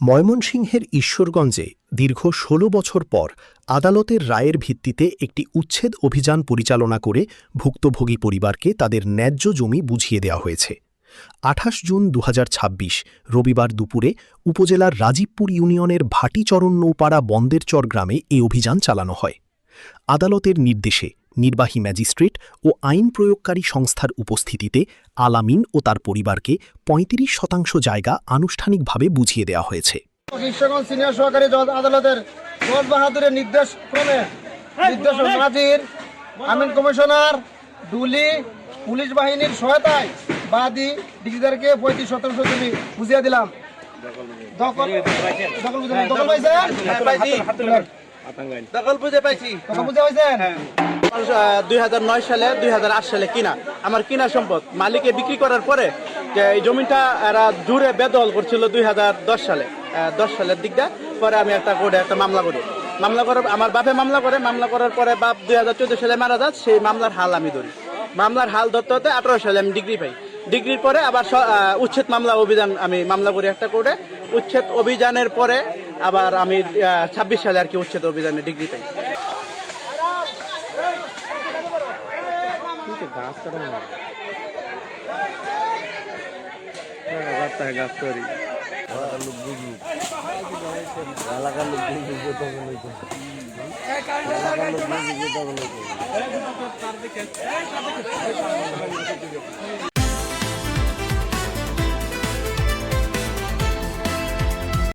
ময়মনসিংহের ঈশ্বরগঞ্জে দীর্ঘ ১৬ বছর পর আদালতের রায়ের ভিত্তিতে একটি উচ্ছেদ অভিযান পরিচালনা করে ভুক্তভোগী পরিবারকে তাদের ন্যায্য জমি বুঝিয়ে দেওয়া হয়েছে। ২৮ জুন ২০২৬ রবিবার দুপুরে উপজেলার রাজীবপুর ইউনিয়নের ভাটিচরণ নৌপাড়া বন্দেরচর গ্রামে এই অভিযান চালানো হয়। আদালতের নির্দেশে নির্বাহী ম্যাজিস্ট্রেট ও আইন প্রয়োগকারী সংস্থার উপস্থিতিতে আলামিন ও তার পরিবারকে ৩৫% জায়গা আনুষ্ঠানিকভাবে বুঝিয়ে দেওয়া হয়েছে। ঈশ্বরগঞ্জ সিনিয়র সহকারী জজ আদালতের জজ বাহাদুরের নির্দেশ নাজির আমিন কমিশনার ডুলি পুলিশ বাহিনীর সহায়তায় বাদী ডিজিটারকে ৩৫% জমি বুঝিয়ে দিলাম। দখল বুঝে পাইছি। 2009 সালে 2008 সালে কিনা আমার কিনা সম্পদ মালিকে বিক্রি করার পরে এই জমিটা এরা জুড়ে বেদখল করছিল 2010 সালে 10 সালের দিকটা। পরে আমি একটা কোর্টে একটা মামলা করি। মামলা করার আমার বাপে মামলা করার পরে বাপ 2014 সালে মারা যায়। সেই মামলার হাল আমি ধরি। মামলার হাল ধরতে হতে 18 সালে আমি ডিগ্রি পাই। ডিগ্রির পরে আবার উচ্ছেদ মামলা অভিযান আমি মামলা করি একটা কোর্টে। উচ্ছেদ অভিযানের পরে আবার আমি 26 সালে আর কি উচ্ছেদ অভিযানে ডিগ্রি পাই। গাছ